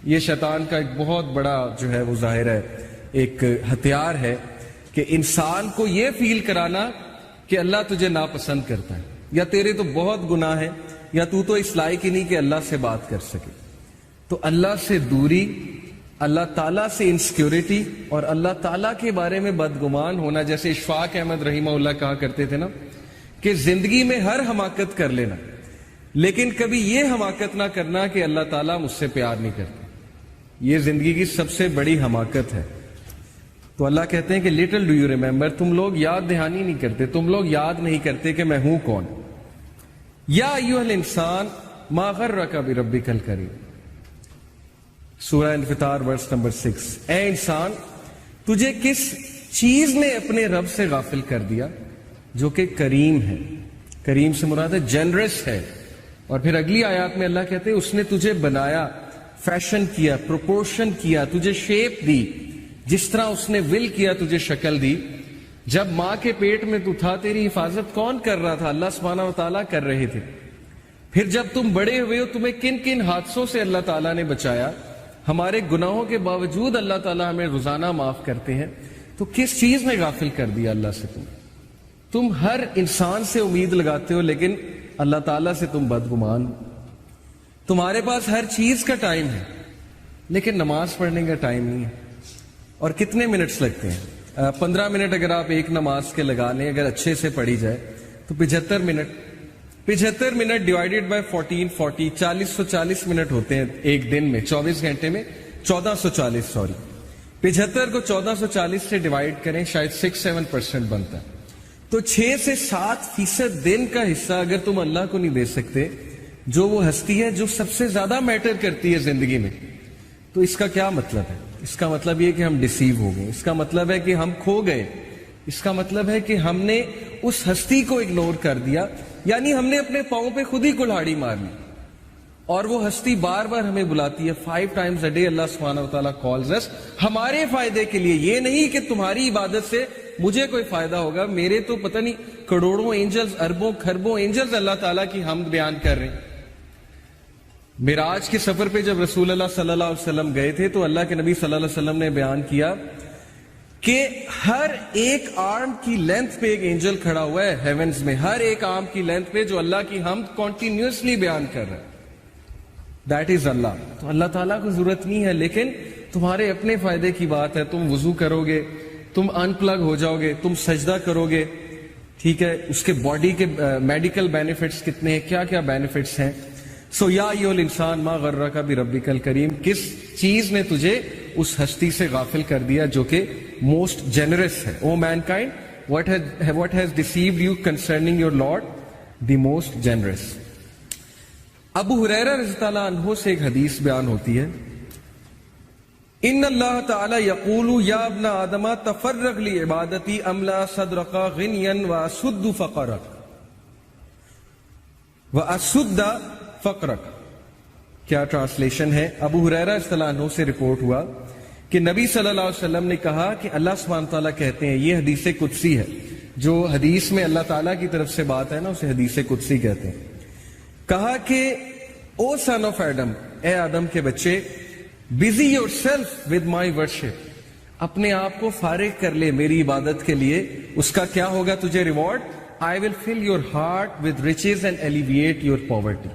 یہ شیطان کا ایک بہت بڑا جو ہے وہ ظاہر ہے ایک ہتھیار ہے کہ انسان کو یہ فیل کرانا کہ اللہ تجھے ناپسند کرتا ہے، یا تیرے تو بہت گناہ ہے، یا تو اس لائق ہی نہیں کہ اللہ سے بات کر سکے۔ تو اللہ سے دوری، اللہ تعالیٰ سے انسیکیورٹی اور اللہ تعالیٰ کے بارے میں بدگمان ہونا، جیسے اشفاق احمد رحمہ اللہ کہا کرتے تھے نا کہ زندگی میں ہر حماقت کر لینا لیکن کبھی یہ حماقت نہ کرنا کہ اللہ تعالیٰ مجھ سے پیار نہیں کرتا، یہ زندگی کی سب سے بڑی حماقت ہے۔ تو اللہ کہتے ہیں کہ لٹل ڈو یو ریمبر، تم لوگ یاد دہانی نہیں کرتے، تم لوگ یاد نہیں کرتے کہ میں ہوں کون۔ یا ایھا الانسان ما غرک بربک الکریم، سورہ انفطار ورس نمبر 6۔ اے انسان، تجھے کس چیز نے اپنے رب سے غافل کر دیا جو کہ کریم ہے؟ کریم سے مراد ہے جنرس ہے۔ اور پھر اگلی آیات میں اللہ کہتے ہیں اس نے تجھے بنایا، فیشن کیا، پروپورشن کیا، تجھے شیپ دی، جس طرح اس نے ول کیا تجھے شکل دی۔ جب ماں کے پیٹ میں تو تھا تیری حفاظت کون کر رہا تھا؟ اللہ سبحانہ و تعالیٰ کر رہے تھے۔ پھر جب تم بڑے ہوئے ہو تمہیں کن کن حادثوں سے اللہ تعالیٰ نے بچایا، ہمارے گناہوں کے باوجود اللہ تعالیٰ ہمیں روزانہ معاف کرتے ہیں۔ تو کس چیز نے غافل کر دیا اللہ سے؟ تم ہر انسان سے امید لگاتے ہو لیکن اللہ تعالیٰ سے تم بدگمان ہو۔ تمہارے پاس ہر چیز کا ٹائم ہے لیکن نماز پڑھنے کا ٹائم نہیں ہے۔ اور کتنے منٹس لگتے ہیں؟ 15 منٹ اگر آپ ایک نماز کے لگا لیں، اگر اچھے سے پڑھی جائے تو 75 minute, 75 minute divided by 14، 440 minute ہوتے ہیں ایک دن میں، 24 گھنٹے میں 1440 75 کو 1440 سے ڈیوائیڈ کریں، شاید 6-7% بنتا ہے۔ تو 6 سے 7% دن کا حصہ اگر تم اللہ کو نہیں دے سکتے، جو وہ ہستی ہے جو سب سے زیادہ میٹر کرتی ہے زندگی میں، تو اس کا کیا مطلب ہے؟ اس کا مطلب یہ کہ ہم ڈیسیو ہو گئے، اس کا مطلب ہے کہ ہم کھو گئے، اس کا مطلب ہے کہ ہم نے اس ہستی کو اگنور کر دیا، یعنی ہم نے اپنے پاؤں پہ خود ہی کلہاڑی مار لی۔ اور وہ ہستی بار بار ہمیں بلاتی ہے، 5 times a day اللہ سبحانہ و تعالیٰ calls us، ہمارے فائدے کے لیے۔ یہ نہیں کہ تمہاری عبادت سے مجھے کوئی فائدہ ہوگا، میرے تو پتہ نہیں کروڑوں اینجلز، اربوں کھربوں اینجلز اللہ تعالیٰ کی حمد بیان کر رہے ہیں۔ معراج کے سفر پہ جب رسول اللہ صلی اللہ علیہ وسلم گئے تھے تو اللہ کے نبی صلی اللہ علیہ وسلم نے بیان کیا کہ ہر ایک آرم کی لینتھ پہ ایک اینجل کھڑا ہوا ہے ہیونز میں، ہر ایک آرم کی لینتھ پہ، جو اللہ کی حمد کنٹینیوسلی بیان کر رہا ہے۔ دیٹ از اللہ۔ تو اللہ تعالیٰ کو ضرورت نہیں ہے، لیکن تمہارے اپنے فائدے کی بات ہے۔ تم وضو کرو گے، تم ان پلگ ہو جاؤ گے، تم سجدہ کرو گے، ٹھیک ہے، اس کے باڈی کے میڈیکل بینیفٹس کتنے ہیں، کیا کیا بینیفٹس ہیں۔ سو یا ایھا الانسان ما غرک بربک الکریم، کس چیز نے تجھے اس ہستی سے غافل کر دیا جو کہ موسٹ جنرس ہے۔ او main kind what has deceived you concerning your Lord, the most generous۔ ابو ہریرہ رضی اللہ عنہ سے ایک حدیث بیان ہوتی ہے، ان اللہ تعالی یقول یا ابن آدم تفرغ لعبادتی املا صدرک غنیا واسد فقرک واسد فقرک۔ کیا ٹرانسلیشن ہے؟ ابو ہریرہ رضی اللہ عنہ سے رپورٹ ہوا کہ نبی صلی اللہ علیہ وسلم نے کہا کہ اللہ سبحانہ تعالیٰ کہتے ہیں، یہ حدیث قدسی ہے، جو حدیث میں اللہ تعالیٰ کی طرف سے بات ہے نا اسے حدیث قدسی کہتے ہیں۔ کہا کہ او سن آف ایڈم، اے آدم کے بچے، busy your self with my worship, اپنے آپ کو فارغ کر لے میری عبادت کے لیے۔ اس کا کیا ہوگا تجھے reward? I will fill your heart with riches and elevate your poverty,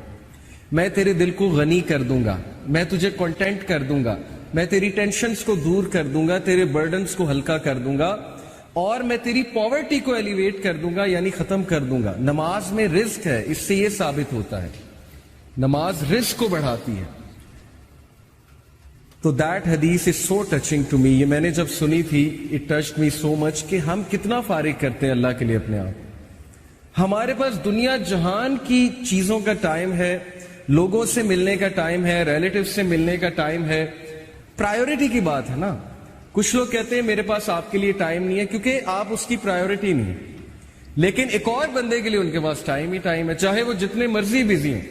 میں تیرے دل کو غنی کر دوں گا، میں تجھے کنٹینٹ کر دوں گا، میں تیری ٹینشنز کو دور کر دوں گا، تیرے برڈنز کو ہلکا کر دوں گا، اور میں تیری پاورٹی کو ایلیویٹ کر دوں گا، یعنی ختم کر دوں گا۔ نماز میں رزق ہے، اس سے یہ ثابت ہوتا ہے نماز رزق کو بڑھاتی ہے۔ تو دیٹ حدیث از سو ٹچنگ ٹو می، یہ میں نے جب سنی تھی اٹ ٹچڈ می سو مچ کہ ہم کتنا فارغ کرتے ہیں اللہ کے لیے اپنے آپ۔ ہمارے پاس دنیا جہان کی چیزوں کا ٹائم ہے، لوگوں سے ملنے کا ٹائم ہے، ریلیٹیو سے ملنے کا ٹائم ہے، پرائیورٹی کی بات ہے نا۔ کچھ لوگ کہتے ہیں میرے پاس آپ کے لیے ٹائم نہیں ہے کیونکہ آپ اس کی پرائیورٹی نہیں ہے، لیکن ایک اور بندے کے لیے ان کے پاس ٹائم ہی ٹائم ہے، چاہے وہ جتنے مرضی بزی ہیں،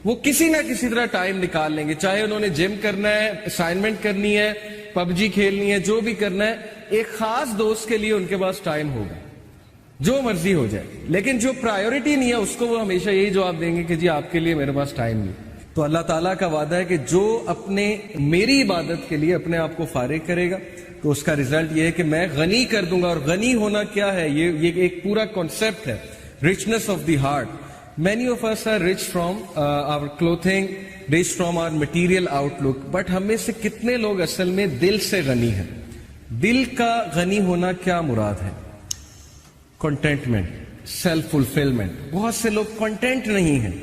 وہ کسی نہ کسی طرح ٹائم نکال لیں گے، چاہے انہوں نے جم کرنا ہے، اسائنمنٹ کرنی ہے، پب جی کھیلنی ہے، جو بھی کرنا ہے، ایک خاص دوست کے لیے ان کے پاس ٹائم ہوگا، جو مرضی ہو جائے۔ لیکن جو پرائیورٹی نہیں ہے اس کو وہ ہمیشہ یہی جواب دیں گے کہ جی آپ کے لیے میرے پاس ٹائم نہیں۔ تو اللہ تعالیٰ کا وعدہ ہے کہ جو اپنے میری عبادت کے لیے اپنے آپ کو فارغ کرے گا تو اس کا ریزلٹ یہ ہے کہ میں غنی کر دوں گا. اور غنی ہونا کیا ہے؟ یہ ایک پورا کانسیپٹ ہے, richness of the heart. Many of us are rich from our clothing, rich from our material outlook. But ہم میں سے کتنے لوگ اصل میں دل سے غنی ہیں؟ دل کا غنی ہونا کیا مراد ہے؟ Contentment, self fulfilment. بہت سے لوگ کنٹینٹ نہیں ہیں,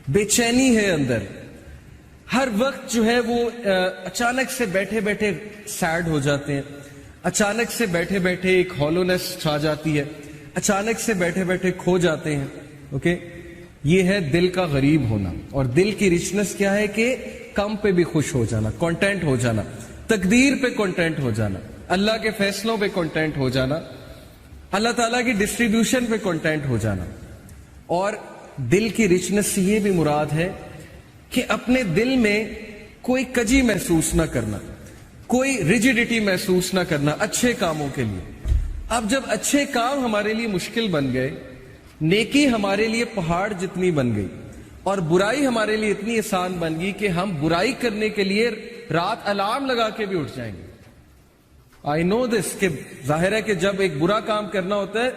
بے چینی ہے اندر. ہر وقت جو ہے وہ اچانک سے بیٹھے بیٹھے سیڈ ہو جاتے ہیں, اچانک سے بیٹھے بیٹھے ایک ہالونیس چھا جاتی ہے, اچانک سے بیٹھے بیٹھے کھو جاتے ہیں. اوکے, یہ ہے دل کا غریب ہونا. اور دل کی رچنس کیا ہے کہ کم پہ بھی خوش ہو جانا, کانٹینٹ ہو جانا, تقدیر پہ کانٹینٹ ہو جانا, اللہ کے فیصلوں پہ کانٹینٹ ہو جانا, اللہ تعالیٰ کی ڈسٹریبیوشن پہ کانٹینٹ ہو جانا. اور دل کی رچنس سے یہ بھی مراد ہے کہ اپنے دل میں کوئی کجی محسوس نہ کرنا, کوئی ریجیڈیٹی محسوس نہ کرنا اچھے کاموں کے لیے. اب جب اچھے کام ہمارے لیے مشکل بن گئے, نیکی ہمارے لیے پہاڑ جتنی بن گئی, اور برائی ہمارے لیے اتنی آسان بن گئی کہ ہم برائی کرنے کے لیے رات الارم لگا کے بھی اٹھ جائیں گے. آئی نو دس کہ ظاہر ہے کہ جب ایک برا کام کرنا ہوتا ہے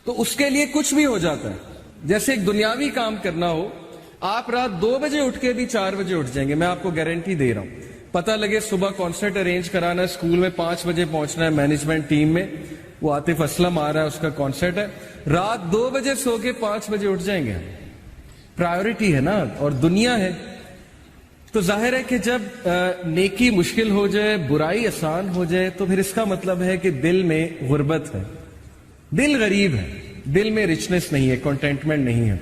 تو اس کے لیے کچھ بھی ہو جاتا ہے. جیسے ایک دنیاوی کام کرنا ہو, آپ رات 2 بجے اٹھ کے بھی 4 بجے اٹھ جائیں گے, میں آپ کو گارنٹی دے رہا ہوں. پتہ لگے صبح کانسرٹ ارینج کرانا ہے, اسکول میں 5 بجے پہنچنا ہے مینجمنٹ ٹیم میں, وہ عاطف اسلم آ رہا ہے, اس کا کانسرٹ ہے, رات 2 بجے سو کے 5 بجے اٹھ جائیں گے. پرائیورٹی ہے نا, اور دنیا ہے. تو ظاہر ہے کہ جب نیکی مشکل ہو جائے, برائی آسان ہو جائے, تو پھر اس کا مطلب ہے کہ دل میں غربت ہے, دل غریب ہے, دل میں رچنس نہیں ہے, کنٹینٹمنٹ نہیں ہے.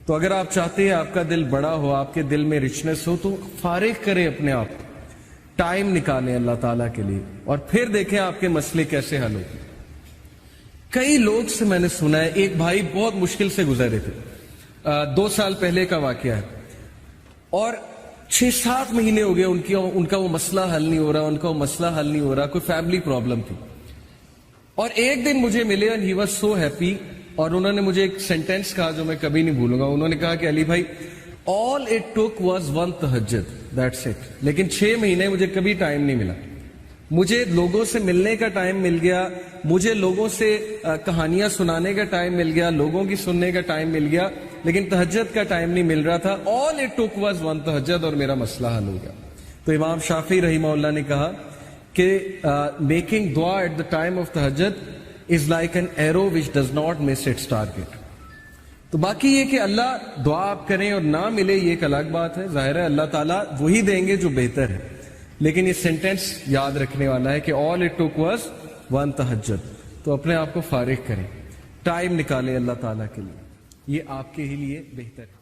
تو اگر آپ چاہتے ہیں آپ کا دل بڑا ہو, آپ کے دل میں رچنس ہو, تو فارغ کریں اپنے آپ کو, ٹائم نکالیں اللہ تعالیٰ کے لیے, اور پھر دیکھیں آپ کے مسئلے کیسے حل ہوتے. کئی لوگ سے میں نے سنا ہے, ایک بھائی بہت مشکل سے گزرے تھے, 2 سال پہلے کا واقعہ ہے, اور 6-7 مہینے ہو گئے ان کا وہ مسئلہ حل نہیں ہو رہا, ان کا وہ مسئلہ حل نہیں ہو رہا, کوئی فیملی پرابلم تھی. اور ایک دن مجھے ملے and he was so happy, اور انہوں نے مجھے ایک سینٹینس کہا جو میں کبھی نہیں بھولوں گا. انہوں نے کہا کہ علی بھائی, all it took was one tahajjud, that's it. لیکن 6 مہینے مجھے کبھی ٹائم نہیں ملا. مجھے لوگوں سے ملنے کا ٹائم مل گیا, مجھے لوگوں سے کہانیاں سنانے کا ٹائم مل گیا, لوگوں کی سننے کا ٹائم مل گیا, لیکن تہجد کا ٹائم نہیں مل رہا تھا. all it took was one تہجد, اور میرا مسئلہ حل ہو گیا. تو امام شافعی رحمہ اللہ نے کہا کہ میکنگ دعا ایٹ دا ٹائم آف تہجد is like an arrow which does not miss its target. تو باقی یہ کہ اللہ دعا آپ کریں اور نہ ملے یہ ایک الگ بات ہے, ظاہر ہے اللہ تعالیٰ وہی دیں گے جو بہتر ہے, لیکن یہ سینٹینس یاد رکھنے والا ہے کہ all it took was one تہجد. تو اپنے آپ کو فارغ کریں, ٹائم نکالیں اللہ تعالیٰ کے لیے, یہ آپ کے ہی لیے بہتر ہے.